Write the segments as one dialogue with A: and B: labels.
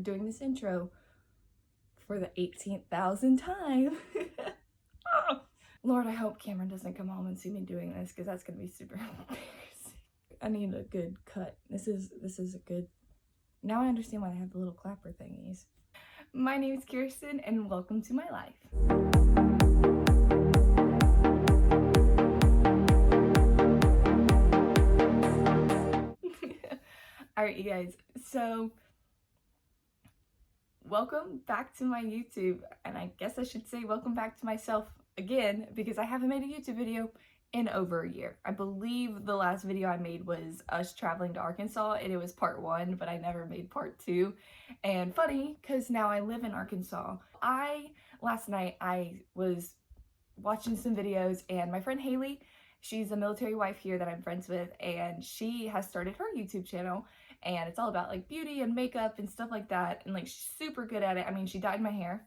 A: doing this intro for the 18,000th time. Oh. Lord, I hope Cameron doesn't come home and see me doing this, because that's gonna be super embarrassing. I need a good cut. This is a good. Now I understand why they have the little clapper thingies. My name is Kirsten, and welcome to my life. Alright, you guys, so welcome back to my YouTube, and I guess I should say welcome back to myself again, because I haven't made a YouTube video in over a year. I believe the last video I made was us traveling to Arkansas, and it was part 1, but I never made part 2. And funny, because now I live in Arkansas. Last night I was watching some videos, and my friend Haley, she's a military wife here that I'm friends with, and she has started her YouTube channel, and it's all about like beauty and makeup and stuff like that, and like she's super good at it. I mean, she dyed my hair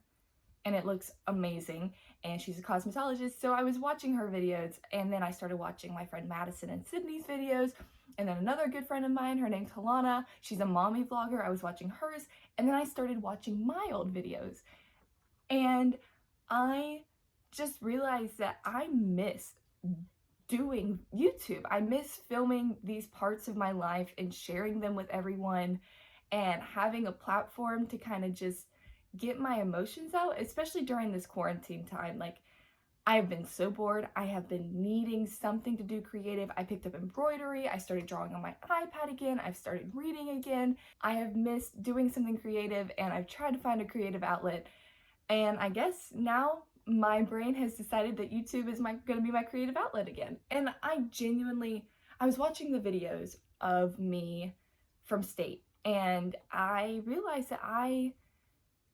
A: and it looks amazing, and she's a cosmetologist, so I was watching her videos, and then I started watching my friend Madison and Sydney's videos, and then another good friend of mine, her name's Halana, she's a mommy vlogger, I was watching hers, and then I started watching my old videos, and I just realized that I miss doing YouTube. I miss filming these parts of my life and sharing them with everyone, and having a platform to kind of just get my emotions out, especially during this quarantine time. Like, I have been so bored. I have been needing something to do creative. I picked up embroidery. I started drawing on my iPad again. I've started reading again. I have missed doing something creative, and I've tried to find a creative outlet. And I guess now my brain has decided that YouTube is gonna be my creative outlet again. And I was watching the videos of me from state, and I realized that I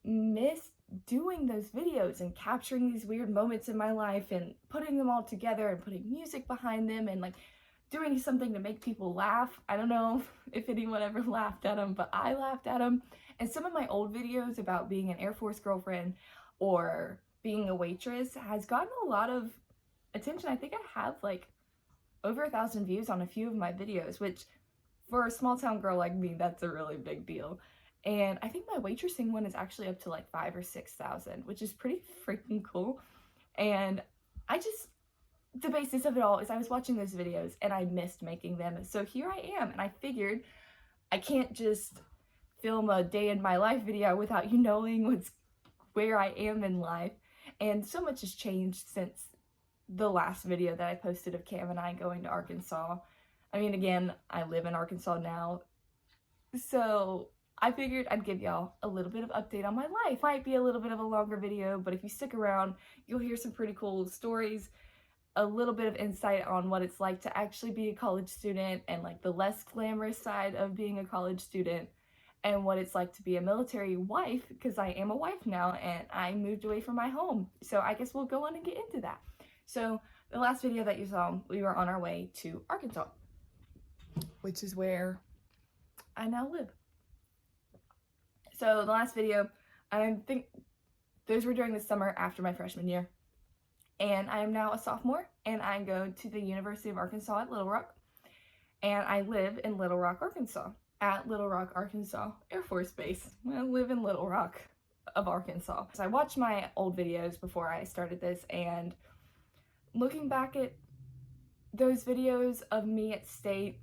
A: miss doing those videos and capturing these weird moments in my life and putting them all together and putting music behind them and like doing something to make people laugh. I don't know if anyone ever laughed at them, but I laughed at them. And some of my old videos about being an Air Force girlfriend or being a waitress has gotten a lot of attention. I think I have like over 1,000 views on a few of my videos, which for a small town girl like me, that's a really big deal. And I think my waitressing one is actually up to like 5,000 or 6,000, which is pretty freaking cool. And the basis of it all is I was watching those videos and I missed making them. So here I am, and I figured I can't just film a day in my life video without you knowing where I am in life. And so much has changed since the last video that I posted of Cam and I going to Arkansas. I mean, again, I live in Arkansas now, so I figured I'd give y'all a little bit of update on my life. Might be a little bit of a longer video, but if you stick around, you'll hear some pretty cool stories, a little bit of insight on what it's like to actually be a college student, and like the less glamorous side of being a college student, and what it's like to be a military wife, because I am a wife now and I moved away from my home. So I guess we'll go on and get into that. So the last video that you saw, we were on our way to Arkansas, which is where I now live. So the last video, I think those were during the summer after my freshman year. And I am now a sophomore, and I go to the University of Arkansas at Little Rock. And I live in Little Rock, Arkansas, at Little Rock, Arkansas Air Force Base. I live in Little Rock of Arkansas. So I watched my old videos before I started this, and looking back at those videos of me at state,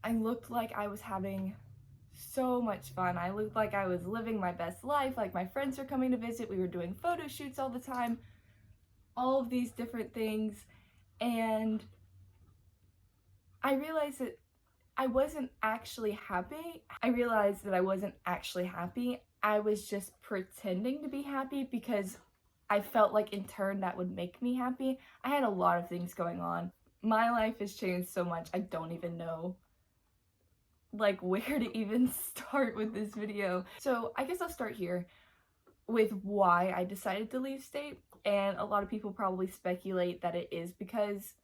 A: I looked like I was having so much fun. I looked like I was living my best life, like my friends were coming to visit, we were doing photo shoots all the time, all of these different things, and I realized that I wasn't actually happy. I realized that I wasn't actually happy. I was just pretending to be happy because I felt like in turn that would make me happy. I had a lot of things going on. My life has changed so much, I don't even know like where to even start with this video. So I guess I'll start here with why I decided to leave state. And a lot of people probably speculate that it is because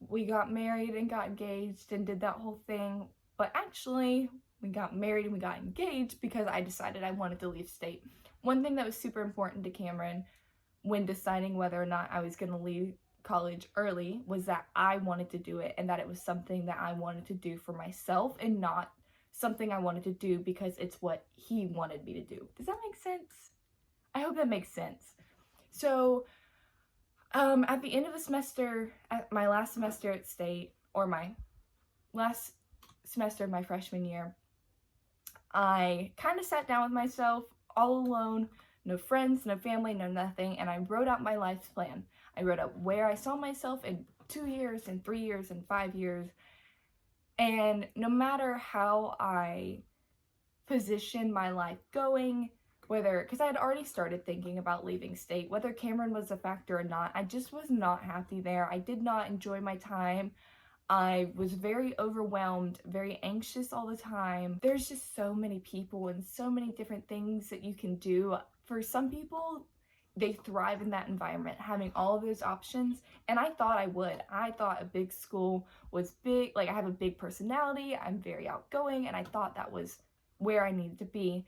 A: we got married and got engaged and did that whole thing, but actually we got married and we got engaged because I decided I wanted to leave state. One thing that was super important to Cameron when deciding whether or not I was going to leave college early was that I wanted to do it, and that it was something that I wanted to do for myself and not something I wanted to do because it's what he wanted me to do. Does that make sense? I hope that makes sense. So at the end of the semester, at my last semester at state, or my last semester of my freshman year, I kind of sat down with myself all alone, no friends, no family, no nothing, and I wrote out my life plan. I wrote out where I saw myself in 2 years, in 3 years, in 5 years. And no matter how I positioned my life going, whether, because I had already started thinking about leaving state, whether Cameron was a factor or not, I just was not happy there. I did not enjoy my time. I was very overwhelmed, very anxious all the time. There's just so many people and so many different things that you can do. For some people, they thrive in that environment, having all of those options, and I thought I would. I thought a big school was big, like I have a big personality, I'm very outgoing, and I thought that was where I needed to be.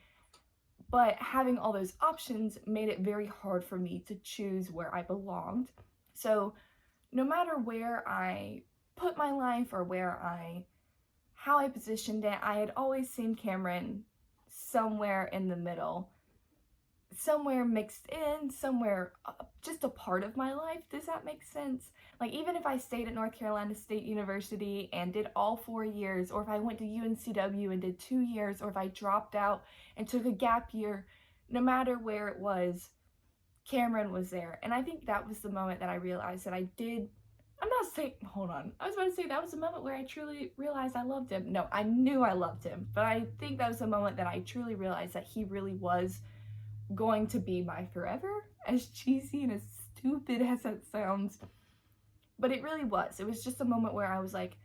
A: But having all those options made it very hard for me to choose where I belonged. So no matter where I put my life or how I positioned it, I had always seen Cameron somewhere in the middle, somewhere mixed in, somewhere just a part of my life. Does that make sense? Like, even if I stayed at North Carolina State University and did all 4 years, or if I went to UNCW and did 2 years, or if I dropped out and took a gap year, no matter where it was, Cameron was there. And I think that was the moment that I realized that I'm not saying, hold on, I was about to say that was the moment where I truly realized I loved him. No, I knew I loved him, but I think that was the moment that I truly realized that he really was going to be my forever, as cheesy and as stupid as that sounds. But it really was. It was just a moment where I was like,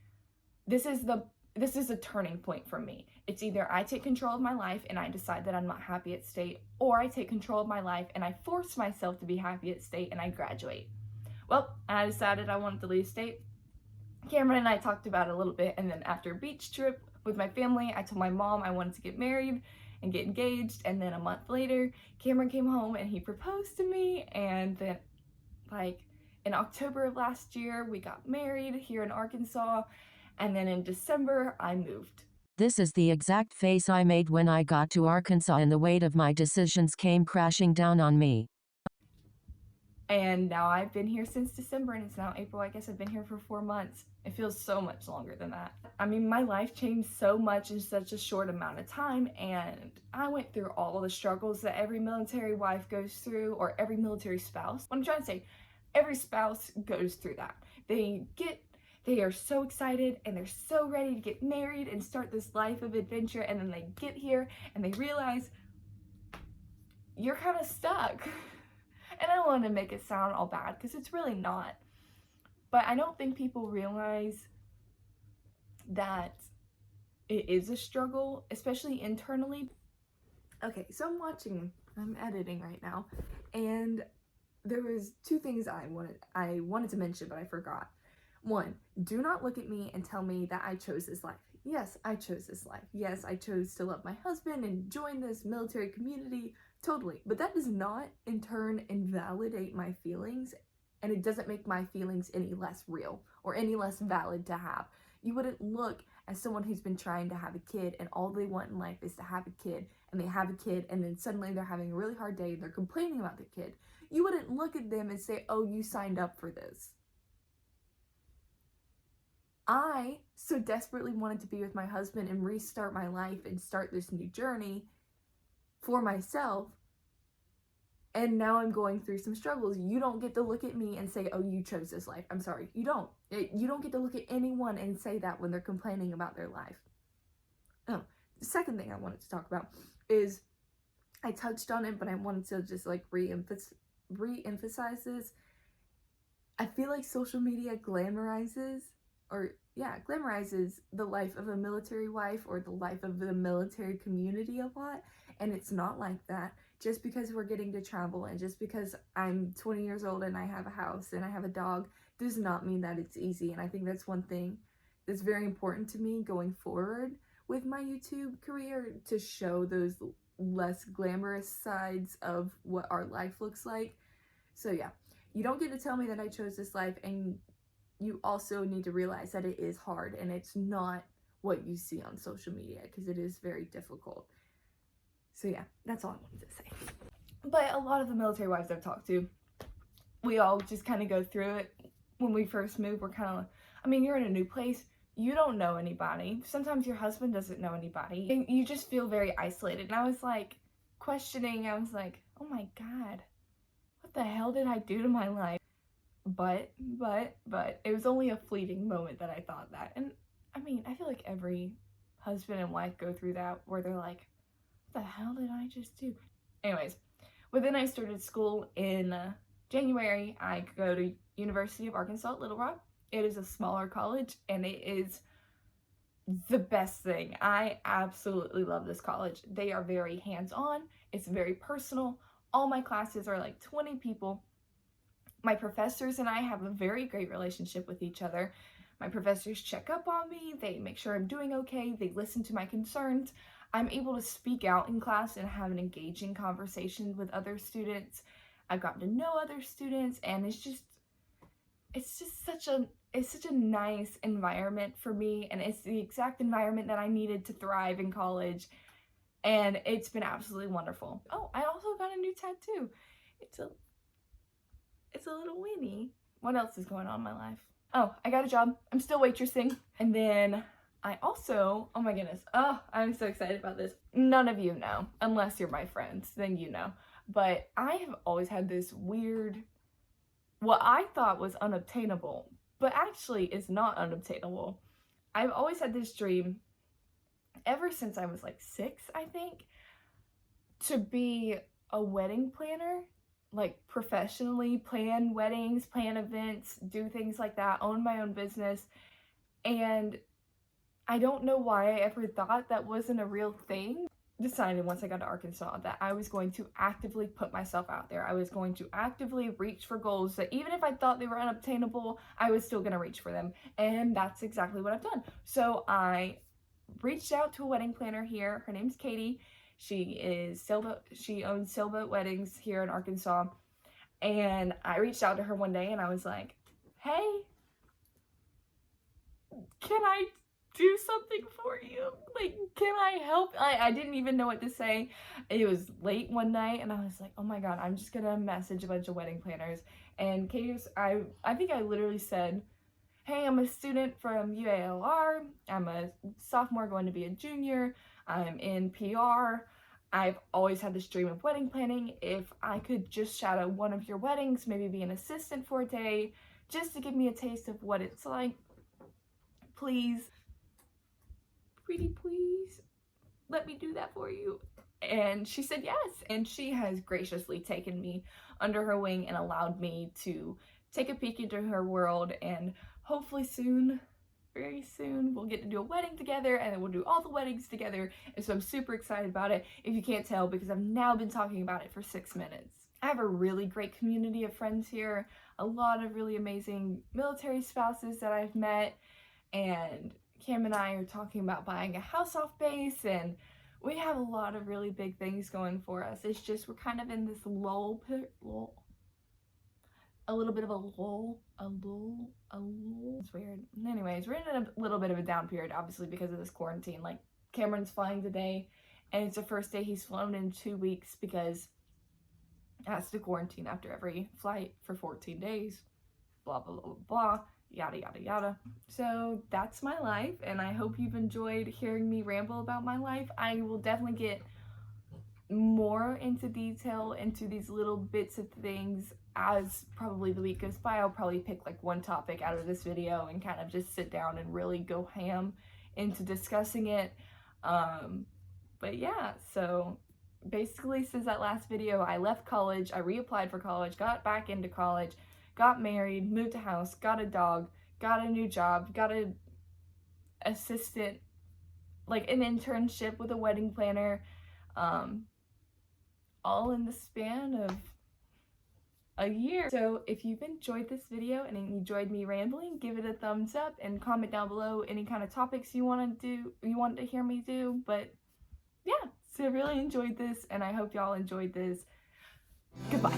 A: this is a turning point for me. It's either I take control of my life and I decide that I'm not happy at state, or I take control of my life and I force myself to be happy at state and I graduate. Well, I decided I wanted to leave state. Cameron and I talked about it a little bit, and then after a beach trip with my family, I told my mom I wanted to get married and get engaged, and then a month later, Cameron came home and he proposed to me, and then, like, in October of last year, we got married here in Arkansas, and then in December, I moved.
B: This is the exact face I made when I got to Arkansas and the weight of my decisions came crashing down on me.
A: And now I've been here since December, and it's now April. I guess I've been here for 4 months. It feels so much longer than that. I mean, my life changed so much in such a short amount of time, and I went through all the struggles that every military wife goes through, or every military spouse. What I'm trying to say, every spouse goes through that. They are so excited and they're so ready to get married and start this life of adventure, and then they get here and they realize you're kind of stuck. And I don't want to make it sound all bad, because it's really not. But I don't think people realize that it is a struggle, especially internally. Okay, so I'm editing right now, and there was 2 things I wanted to mention, but I forgot. 1, do not look at me and tell me that I chose this life. Yes, I chose this life. Yes, I chose to love my husband and join this military community. Totally. But that does not, in turn, invalidate my feelings, and it doesn't make my feelings any less real or any less valid to have. You wouldn't look at someone who's been trying to have a kid and all they want in life is to have a kid, and they have a kid, and then suddenly they're having a really hard day and they're complaining about their kid. You wouldn't look at them and say, oh, you signed up for this. I so desperately wanted to be with my husband and restart my life and start this new journey for myself, and now I'm going through some struggles. You don't get to look at me and say, oh, you chose this life. I'm sorry, you don't. You don't get to look at anyone and say that when they're complaining about their life. Oh, the second thing I wanted to talk about is, I touched on it, but I wanted to just like re-emphasize this. I feel like social media glamorizes the life of a military wife or the life of the military community a lot, and it's not like that. Just because we're getting to travel and just because I'm 20 years old and I have a house and I have a dog does not mean that it's easy. And I think that's one thing that's very important to me going forward with my YouTube career, to show those less glamorous sides of what our life looks like. So yeah, you don't get to tell me that I chose this life, and you also need to realize that it is hard and it's not what you see on social media, because it is very difficult. So yeah, that's all I wanted to say. But a lot of the military wives I've talked to, we all just kind of go through it. When we first move, we're kind of, I mean, you're in a new place, you don't know anybody. Sometimes your husband doesn't know anybody. And you just feel very isolated. And I was like questioning, I was like, oh my God, what the hell did I do to my life? But it was only a fleeting moment that I thought that. And I mean, I feel like every husband and wife go through that, where they're like, what the hell did I just do? Anyways, well, then I started school in January. I go to University of Arkansas at Little Rock. It is a smaller college, and it is the best thing. I absolutely love this college. They are very hands-on. It's very personal. All my classes are like 20 people. My professors and I have a very great relationship with each other. My professors check up on me. They make sure I'm doing okay. They listen to my concerns. I'm able to speak out in class and have an engaging conversation with other students. I've gotten to know other students, and it's just such a nice environment for me, and it's the exact environment that I needed to thrive in college, and it's been absolutely wonderful. Oh, I also got a new tattoo. It's a little Winnie. What else is going on in my life? Oh, I got a job. I'm still waitressing. And then I also, oh my goodness, oh, I'm so excited about this. None of you know, unless you're my friends, then you know. But I have always had this weird, what I thought was unobtainable, but actually is not unobtainable. I've always had this dream, ever since I was like 6, I think, to be a wedding planner, like professionally plan weddings, plan events, do things like that, own my own business. And I don't know why I ever thought that wasn't a real thing. Decided once I got to Arkansas that I was going to actively put myself out there. I was going to actively reach for goals that even if I thought they were unobtainable, I was still going to reach for them. And that's exactly what I've done. So I reached out to a wedding planner here. Her name's Katie. She owns Sailboat Weddings here in Arkansas. And I reached out to her one day and I was like, hey, can I do something for you? Like, can I help? I didn't even know what to say. It was late one night and I was like, oh my God, I'm just gonna message a bunch of wedding planners. And Katie was, I think I literally said, hey, I'm a student from UALR. I'm a sophomore going to be a junior. I'm in PR. I've always had this dream of wedding planning. If I could just shadow one of your weddings, maybe be an assistant for a day, just to give me a taste of what it's like, please, pretty please, let me do that for you. And she said yes, and she has graciously taken me under her wing and allowed me to take a peek into her world, and hopefully soon, very soon, we'll get to do a wedding together, and then we'll do all the weddings together. And so I'm super excited about it, if you can't tell, because I've now been talking about it for 6 minutes. I have a really great community of friends here, a lot of really amazing military spouses that I've met, and Cam and I are talking about buying a house off base, and we have a lot of really big things going for us. It's just we're kind of in this a little bit of a lull. It's weird. Anyways, we're in a little bit of a down period, obviously, because of this quarantine. Like, Cameron's flying today, and it's the first day he's flown in 2 weeks because he has to quarantine after every flight for 14 days. Blah, blah, blah, blah, yada, yada, yada. So that's my life, and I hope you've enjoyed hearing me ramble about my life. I will definitely get more into detail into these little bits of things as probably the week goes by. I'll probably pick like one topic out of this video and kind of just sit down and really go ham into discussing it. But yeah, so basically since that last video, I left college, I reapplied for college, got back into college, got married, moved a house, got a dog, got a new job, got an assistant, like an internship with a wedding planner, all in the span of a year. So if you've enjoyed this video and enjoyed me rambling, give it a thumbs up and comment down below any kind of topics you want to hear me do. But yeah, so I really enjoyed this, and I hope y'all enjoyed this. Goodbye.